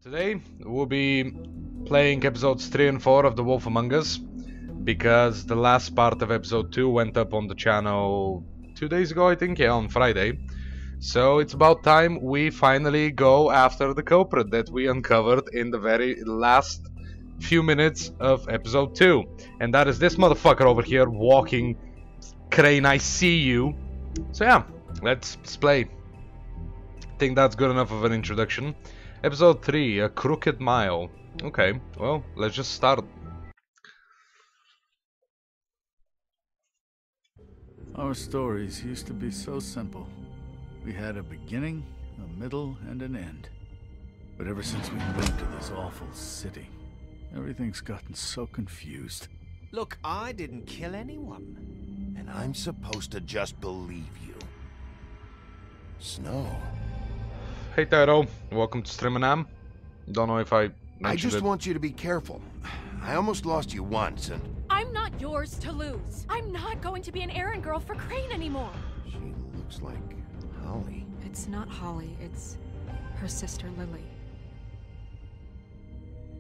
Today we'll be playing episodes 3 and 4 of The Wolf Among Us because the last part of episode 2 went up on the channel 2 days ago, I think, yeah, on Friday. So it's about time we finally go after the culprit that we uncovered in the very last few minutes of episode 2. And that is this motherfucker over here walking. Crane, I see you. So yeah, let's play. I think that's good enough of an introduction. Episode 3, A Crooked Mile. Okay, well, let's just start. Our stories used to be so simple. We had a beginning, a middle, and an end. But ever since we moved to this awful city, everything's gotten so confused. Look, I didn't kill anyone. And I'm supposed to just believe you. Snow. Hey Tyro, welcome to Streamanam. Don't know if I mentioned I just it. want you to be careful. I almost lost you once, and... I'm not yours to lose. I'm not going to be an errand girl for Crane anymore. She looks like Holly. It's not Holly, it's her sister Lily.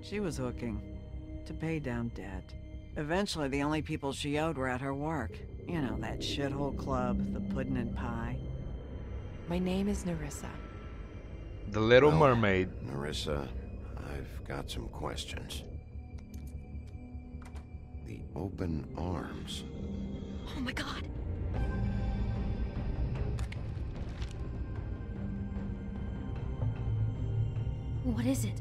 She was hooking to pay down debt. Eventually, the only people she owed were at her work. You know, that shithole club, the Puddin' and Pie. My name is Nerissa. The Little Well, Mermaid. Nerissa, I've got some questions. The open arms. Oh my god. What is it?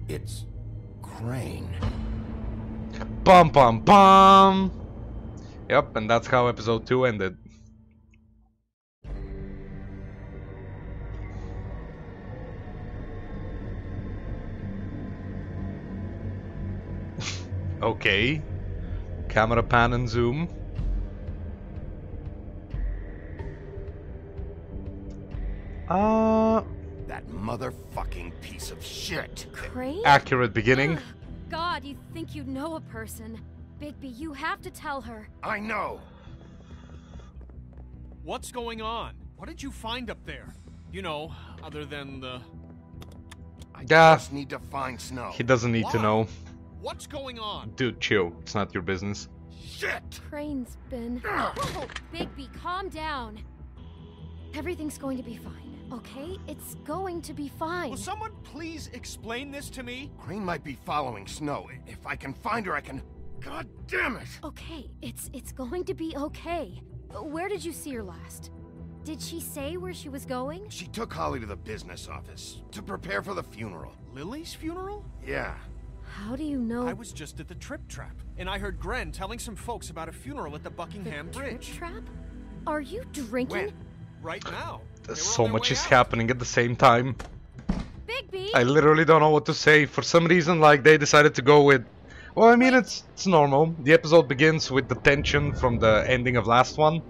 It's Crane. Bum bum bum! Yep, and that's how episode 2 ended. Okay. Camera pan and zoom. That motherfucking piece of shit. Crane? Accurate beginning. Ugh, God, you think you know a person. Bigby, you have to tell her. I know. What's going on? What did you find up there? You know, other than the... I Yeah. just need to find Snow. He doesn't need to Why? know. What's going on? Dude, chill. It's not your business. Shit! Crane's been... Whoa, Bigby, calm down. Everything's going to be fine, okay? It's going to be fine. Will someone please explain this to me? Crane might be following Snow. If I can find her, I can... God damn it! Okay, it's going to be okay. Where did you see her last? Did she say where she was going? She took Holly to the business office to prepare for the funeral. Lily's funeral? Yeah. How do you know? I was just at the Trip Trap, and I heard Gren telling some folks about a funeral at the Buckingham the Bridge. Trip trap? Are you drinking? When? Right now. They were So on their much way is out. happening at the same time. Bigby! I literally don't know what to say. For some reason, like, they decided to go with... Well, I mean, it's normal. The episode begins with the tension from the ending of last one.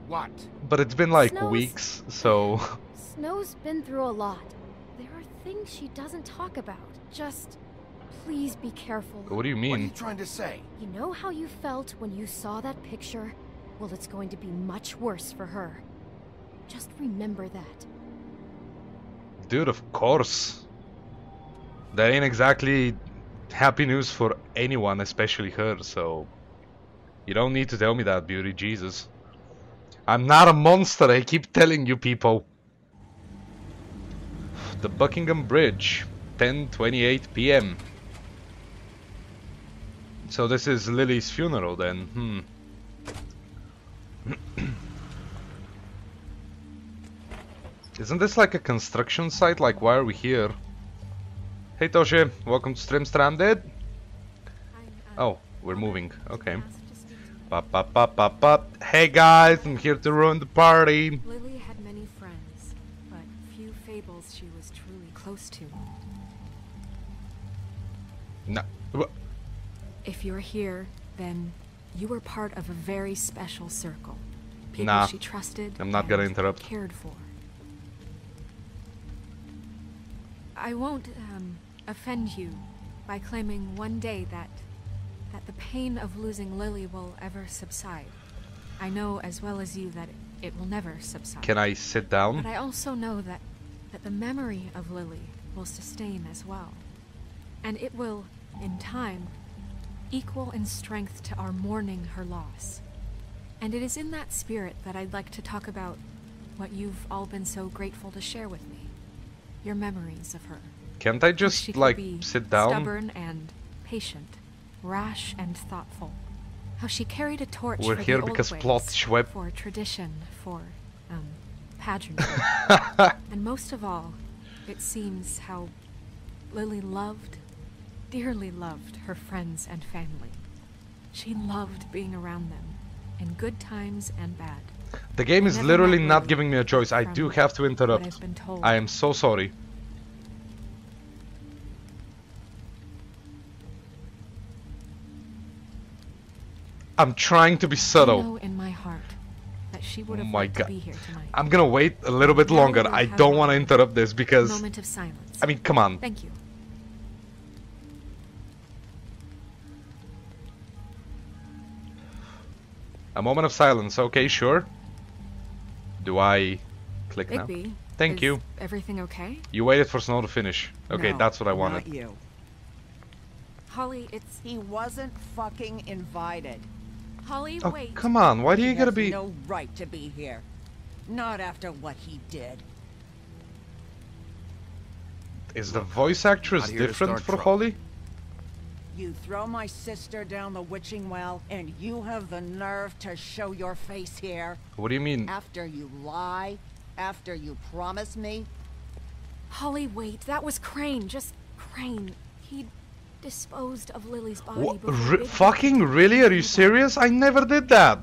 What? But it's been like Snow's- weeks, so... Snow's been through a lot. There are things she doesn't talk about. Just, please be careful. What do you What are you mean? trying to say? You know how you felt when you saw that picture? Well, it's going to be much worse for her. Just remember that. Dude, of course. That ain't exactly happy news for anyone, especially her, so... You don't need to tell me that, beauty, Jesus. I'm not a monster, I keep telling you people. The Buckingham Bridge, 10:28 p.m. So this is Lily's funeral then, Isn't this like a construction site? Like, why are we here? Hey Toshe, welcome to Stream Stranded. Oh, we're moving, okay. Pop, pop, pop, pop, pop. Hey guys, I'm here to ruin the party. Lily had many friends, but few fables she was truly close to. No. If you're here, then you were part of a very special circle. People Nah, she trusted I'm not gonna and interrupt. cared for. I won't offend you by claiming one day that the pain of losing Lily will ever subside. I know as well as you that it will never subside. Can I sit down? But I also know that that the memory of Lily will sustain as well. And it will, in time, equal in strength to our mourning her loss. And it is in that spirit that I'd like to talk about what you've all been so grateful to share with me. Your memories of her. Can't I just, She could like, be sit down? stubborn and patient, rash and thoughtful. How she carried a torch We're for here the old because ways, plot schweb. for tradition, for, pageantry. And most of all, it seems how Lily loved, dearly loved her friends and family. She loved being around them, in good times and bad. The game I is never literally met not Lily giving me a choice. I from do have to what interrupt. I've been told. I am so sorry. I'm trying to be I subtle. know in my heart that she would Oh have my liked God. to be here tonight. I'm gonna wait a little bit Now longer. we'll I have don't a want to interrupt this because... moment of silence. I mean, come on. Thank you. A moment of silence. Okay, sure. Do I click now? Bigby, Thank is you. everything okay? You waited for Snow to finish. Okay, No, that's what I wanted. Not you. Holly, it's... He wasn't fucking invited. Holly, Oh, wait. come on. Why do you He gotta has be... no right to be here. Not after what he did. Is the voice actress Not here to different start for trouble. Holly? You throw my sister down the witching well, and you have the nerve to show your face here? What do you mean? After you lie? After you promise me? Holly, wait. That was Crane. Just Crane. He disposed of Lily's body before Bigby Fucking really? Are you serious? I never did that.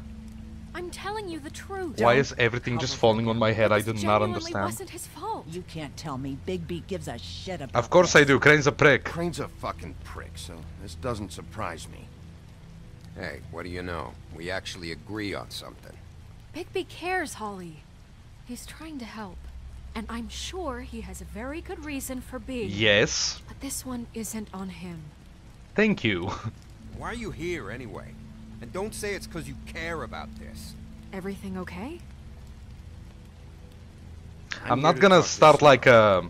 I'm telling you the truth. Why is everything just falling on my head? I This do not genuinely understand. wasn't his fault. You can't tell me Bigby gives a shit about Of course I this. do. Crane's a prick. Crane's a fucking prick, so this doesn't surprise me. Hey, what do you know? We actually agree on something. Bigby cares, Holly. He's trying to help. And I'm sure he has a very good reason for being here. Yes. But this one isn't on him. Thank you. Why are you here anyway? And don't say it's because you care about this. Everything okay? I'm here not to gonna talk to start Snow. like a...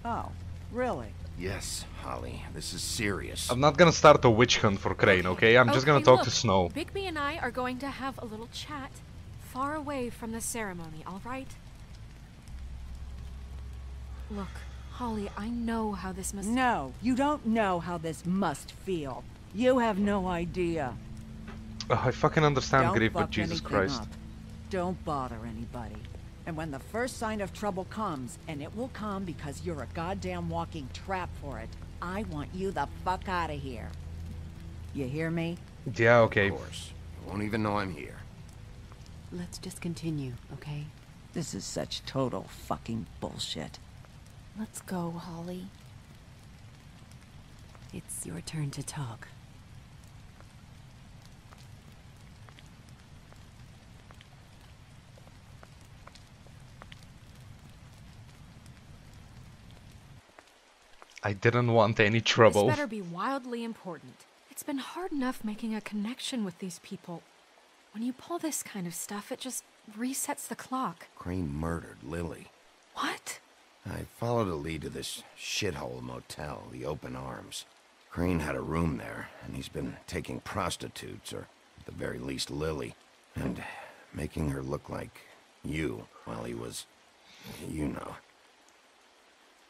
Oh, really? Yes, Holly, this is serious. I'm not gonna start a witch hunt for Crane, okay? I'm just gonna Okay, talk look, to Snow. Bigby and I are going to have a little chat far away from the ceremony, all right? Look, Holly, I know how this must... No, you don't know how this must feel. You have no idea. I fucking understand Don't grief, but fuck Jesus anything Christ. up. Don't bother anybody. And when the first sign of trouble comes, and it will come because you're a goddamn walking trap for it, I want you the fuck out of here. You hear me? Yeah, okay. Of course. I won't even know I'm here. Let's just continue, okay? This is such total fucking bullshit. Let's go, Holly. It's your turn to talk. I didn't want any This trouble. better be wildly important. It's been hard enough making a connection with these people. When you pull this kind of stuff, it just resets the clock. Crane murdered Lily. What? I followed a lead to this shithole motel, the Open Arms. Crane had a room there, and he's been taking prostitutes, or at the very least Lily, and making her look like you while he was, you know.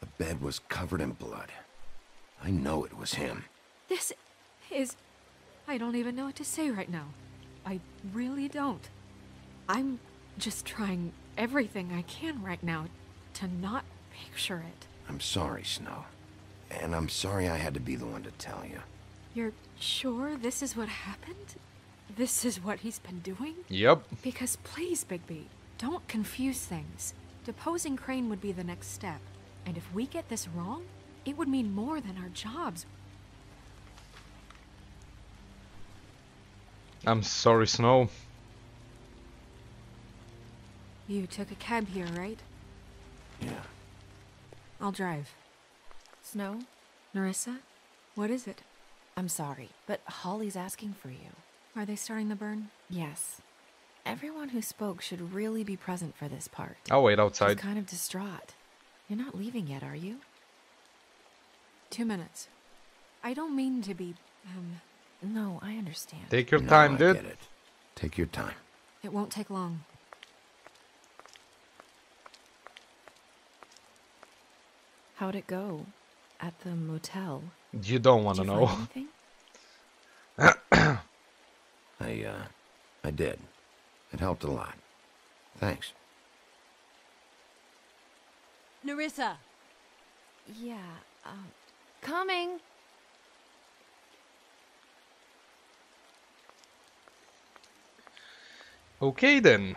The bed was covered in blood. I know it was him. This is... I don't even know what to say right now. I really don't. I'm just trying everything I can right now to not picture it. I'm sorry, Snow. And I'm sorry I had to be the one to tell you. You're sure this is what happened? This is what he's been doing? Yep. Because please, Bigby, don't confuse things. Deposing Crane would be the next step. And if we get this wrong, it would mean more than our jobs. I'm sorry, Snow. You took a cab here, right? Yeah. I'll drive. Snow, Narissa? What is it? I'm sorry, but Holly's asking for you. Are they starting the burn? Yes. Everyone who spoke should really be present for this part. I'll wait She's outside. kind of distraught. You're not leaving yet, are you? 2 minutes. I don't mean to be, No, I understand. Take your No, time, I dude. get it. Take your time. It won't take long. How'd it go? At the motel? You don't want to Did you know. find anything? I did. It helped a lot. Thanks. Nerissa! Yeah, coming! Okay then.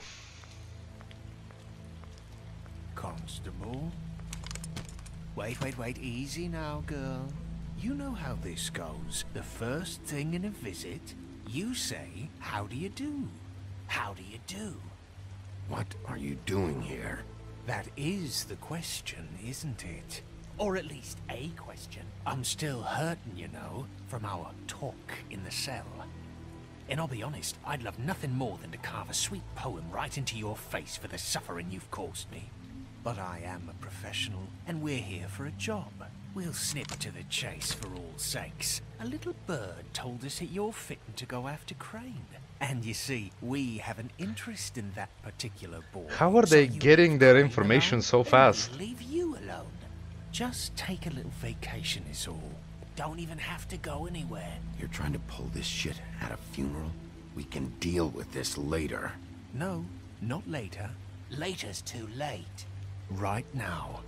Constable? Wait, easy now, girl. You know how this goes. The first thing in a visit, you say, how do you do? How do you do? What are you doing here? That is the question, isn't it? Or at least a question. I'm still hurting, you know, from our talk in the cell. And I'll be honest, I'd love nothing more than to carve a sweet poem right into your face for the suffering you've caused me. But I am a professional, and we're here for a job. We'll snip to the chase for all sakes. A little bird told us that you're fitting to go after Crane. And you see, we have an interest in that particular boy. How are So they you getting leave their Crane information alone, so and fast? we'll leave you alone. Just take a little vacation is all. Don't even have to go anywhere. You're trying to pull this shit at a funeral? We can deal with this later. No, not later. Later's too late. Right now.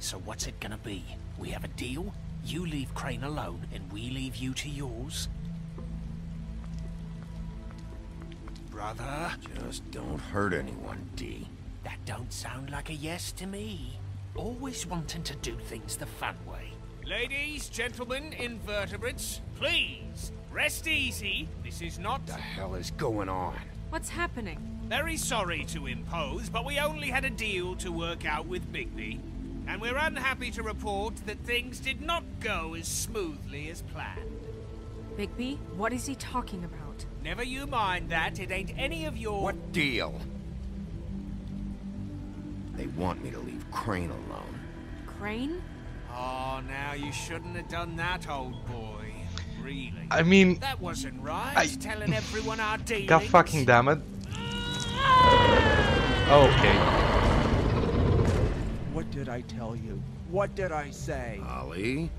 So what's it gonna be? We have a deal? You leave Crane alone, and we leave you to yours? Brother? Just don't hurt anyone, D. That don't sound like a yes to me. Always wanting to do things the fun way. Ladies, gentlemen, invertebrates, please, rest easy. This is not... What the hell is going on? What's happening? Very sorry to impose, but we only had a deal to work out with Bigby. And we're unhappy to report that things did not go as smoothly as planned. Bigby, what is he talking about? Never you mind that, it ain't any of your... What deal? They want me to leave Crane alone. Crane? Oh, now you shouldn't have done that, old boy. Really. I mean, That wasn't right, telling everyone our dealings. god fucking damn it. Okay. What did I tell you? What did I say? Ollie?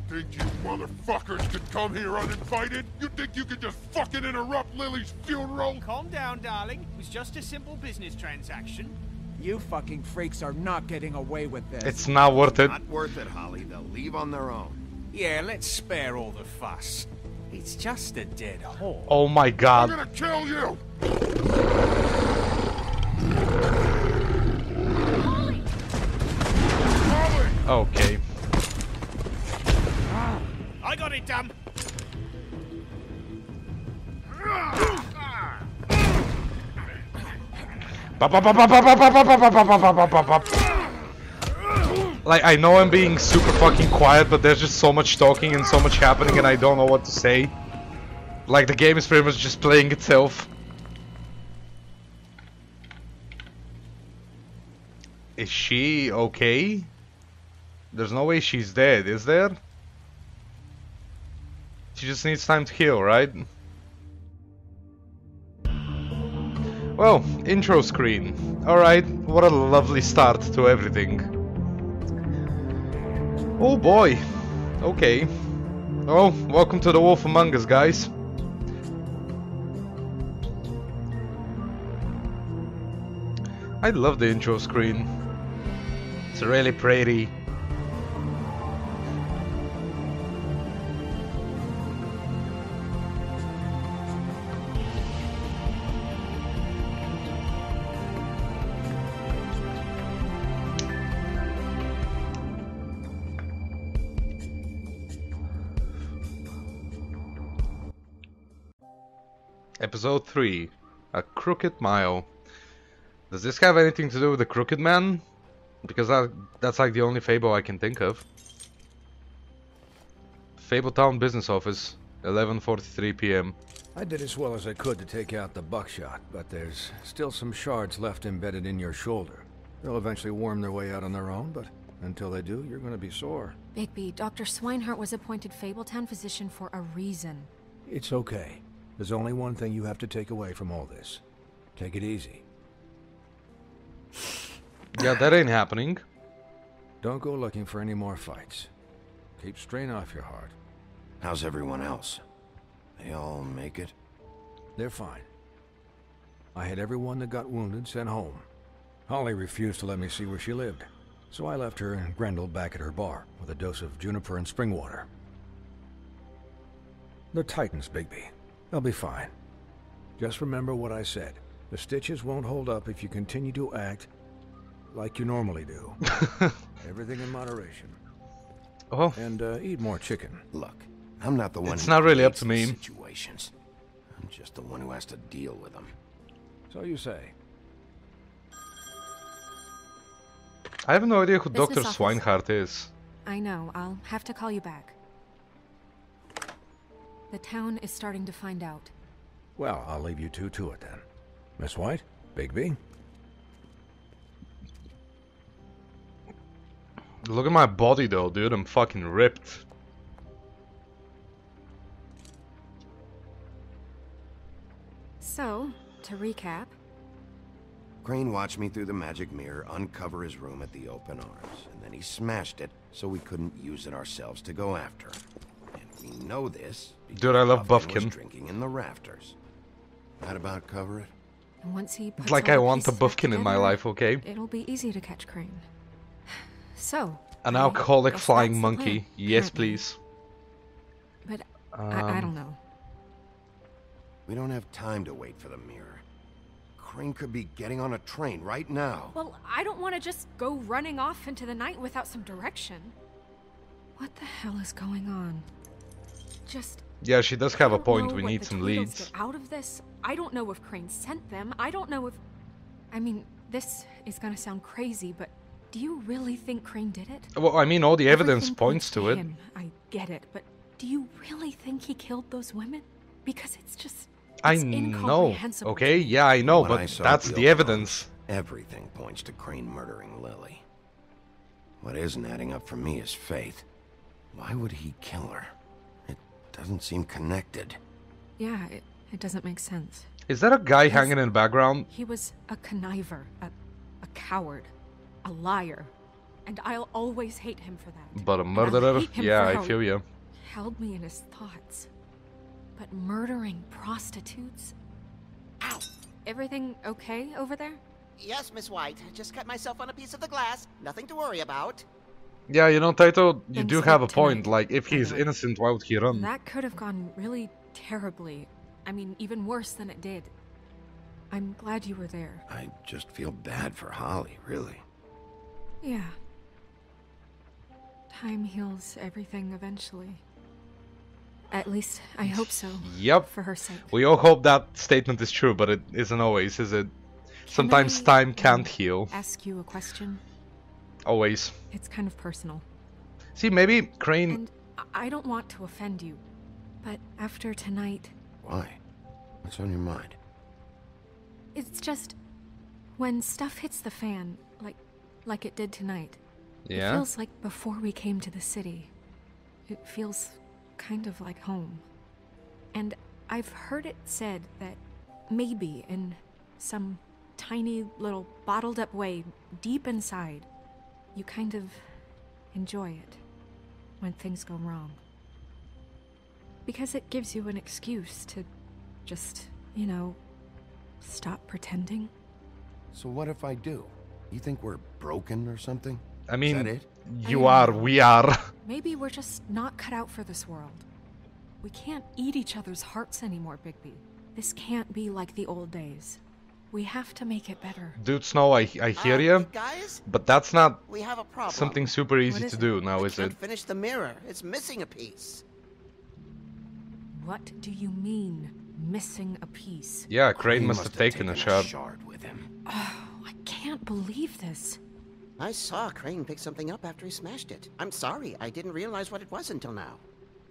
Think you motherfuckers could come here uninvited? You think you could just fucking interrupt Lily's funeral? Calm down, darling. It was just a simple business transaction. You fucking freaks are not getting away with this. It's not worth it. Not worth it, Holly. They'll leave on their own. Yeah, let's spare all the fuss. It's just a dead horse. Oh my I'm god. gonna kill you! Holly! Okay. I got it, damn. Like, I know I'm being super fucking quiet, but there's just so much talking and so much happening and I don't know what to say. Like, the game is pretty much just playing itself. Is she okay? There's no way she's dead, is there? She just needs time to heal, right? Well, intro screen. Alright, what a lovely start to everything. Oh boy. Okay. Oh, welcome to the Wolf Among Us, guys. I love the intro screen. It's really pretty. Episode 3, A Crooked Mile. Does this have anything to do with the Crooked Man? Because that's like the only fable I can think of. Fabletown Business Office. 11:43 p.m. I did as well as I could to take out the buckshot, but there's still some shards left embedded in your shoulder. They'll eventually worm their way out on their own, but until they do, you're going to be sore. Bigby, Dr. Swinehart was appointed Fabletown physician for a reason. It's okay. There's only one thing you have to take away from all this. Take it easy. Yeah, that ain't happening. Don't go looking for any more fights. Keep strain off your heart. How's everyone else? They all make it? They're fine. I had everyone that got wounded sent home. Holly refused to let me see where she lived, so I left her and Grendel back at her bar with a dose of juniper and spring water. They're Titans, Bigby. They'll be fine. Just remember what I said. The stitches won't hold up if you continue to act like you normally do. Everything in moderation. Oh. And eat more chicken. Look, I'm not the one. It's who not really up creates to these me. Situations. I'm just the one who has to deal with them. So you say. I have no idea who Business Dr. office. Swinehart is. I know, I'll have to call you back. The town is starting to find out. Well, I'll leave you two to it then. Miss White, Bigby. Look at my body though, dude. I'm fucking ripped. So, to recap, Crane watched me through the magic mirror uncover his room at the open arms, and then he smashed it so we couldn't use it ourselves to go after him. And we know this because Dude, I love was Buffkin. drinking in the rafters. That about cover it? and once he puts Like all I the want a pieces back Buffkin in my together, life, okay? it'll be easy to catch Crane. So, An I alcoholic guess flying that's the monkey. plan, Yes, apparently. please. But I don't know. We don't have time to wait for the mirror. Crane could be getting on a train right now. Well, I don't want to just go running off into the night without some direction. What the hell is going on? Just Yeah, she does have a don't point. know We what need the some Tweedles leads. get out of this. I don't know if Crane sent them. I don't know if... I mean, this is gonna sound crazy, but do you really think Crane did it? Well, I mean, all the evidence Everything points to it. him. I get it, but do you really think he killed those women? Because it's just... I it's know. incomprehensible to Okay, me. yeah, I know, When I but saw that's the the open evidence. arms, everything points to Crane murdering Lily. What isn't adding up for me is Faith. Why would he kill her? It doesn't seem connected. Yeah, it doesn't make sense. Is that a guy Yes. hanging in the background? He was a conniver, a coward, a liar, and I'll always hate him for that. But a And I'll murderer? hate him Yeah, for I how feel he you. held me in his thoughts. But murdering prostitutes? Ow! Everything okay over there? Yes, Miss White. Just cut myself on a piece of the glass. Nothing to worry about. Yeah, you know, Taito, you Things do have a like point. tonight, Like, if he's anyway. innocent, why would he run? That could have gone really terribly. I mean, even worse than it did. I'm glad you were there. I just feel bad for Holly, really. Yeah. Time heals everything eventually. At least, I hope so. Yep. For her sake. We all hope that statement is true, but it isn't always, is it? Sometimes I, time can't heal. Ask you a question? Always. It's kind of personal. See, maybe Crane... And I don't want to offend you, but after tonight, Why? What's on your mind? it's just... When stuff hits the fan, like it did tonight, it Yeah? feels like before we came to the city. It feels kind of like home. And I've heard it said that maybe in some tiny little bottled up way deep inside, you kind of enjoy it when things go wrong. Because it gives you an excuse to just, you know, stop pretending. So what if I do? You think we're broken or something? I Is mean, that it? you are, we are. Maybe we're just not cut out for this world. We can't eat each other's hearts anymore, Bigby. This can't be like the old days. We have to make it better. Dude, Snow, I hear you, Guys, but that's not we have a problem. something super easy is to it? do now, is Can't it? finish the mirror. It's missing a piece. What do you mean, missing a piece? Yeah, Crane He must have taken a shot. shard with him. Oh, I can't believe this. I saw Crane pick something up after he smashed it. I'm sorry. I didn't realize what it was until now.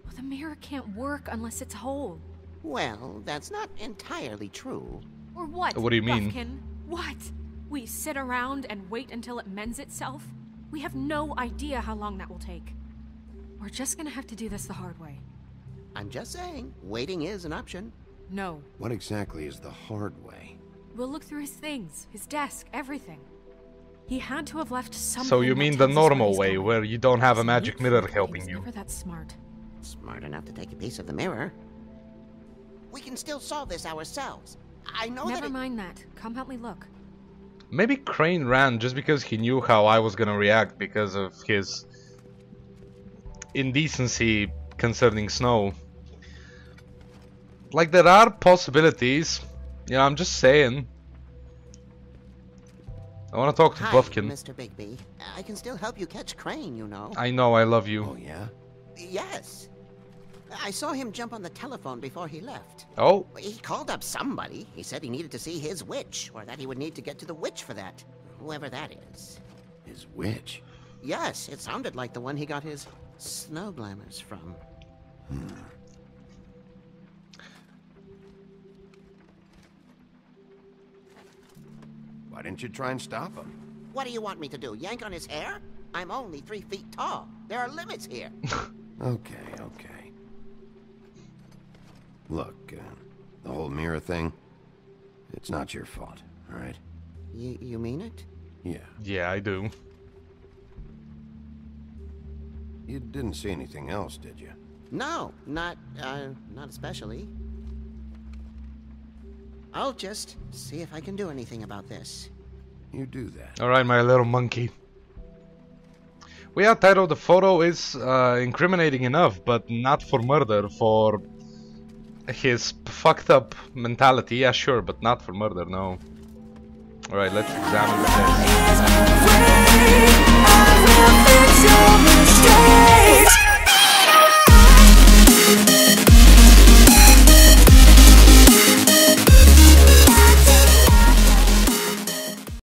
Well, the mirror can't work unless it's whole. Well, that's not entirely true. Or what? What do you mean? Buffkin? What? We sit around and wait until it mends itself? We have no idea how long that will take. We're just gonna have to do this the hard way. I'm just saying, waiting is an option. No. What exactly is the hard way? We'll look through his things, his desk, everything. He had to have left something. So you that mean the tells us where normal he's way, going. where you don't have a Some magic weak mirror freak, helping he's you? never that smart. Smart enough to take a piece of the mirror. We can still solve this ourselves. I know Never that mind that. Come help me look. Maybe Crane ran just because he knew how I was gonna react because of his indecency concerning Snow. Like, there are possibilities. Yeah, I'm just saying. I want to talk to Hi, Buffkin. Mr. Bigby. I can still help you catch Crane, you know. I know, I love you. Oh, yeah? Yes. I saw him jump on the telephone before he left. Oh? He called up somebody. He said he needed to see his witch, or that he would need to get to the witch for that. Whoever that is. His witch? Yes, it sounded like the one he got his snow glamours from. Why didn't you try and stop him? What do you want me to do, yank on his hair? I'm only 3 feet tall. There are limits here. Okay, okay. Look, the whole mirror thing, it's not your fault, all right? You mean it? Yeah. Yeah, I do. You didn't see anything else, did you? No, not especially. I'll just see if I can do anything about this. You do that. Alright, my little monkey. We are titled the photo is incriminating enough, but not for murder, for his fucked up mentality. Yeah, sure, but not for murder, no. Alright, let's examine the text.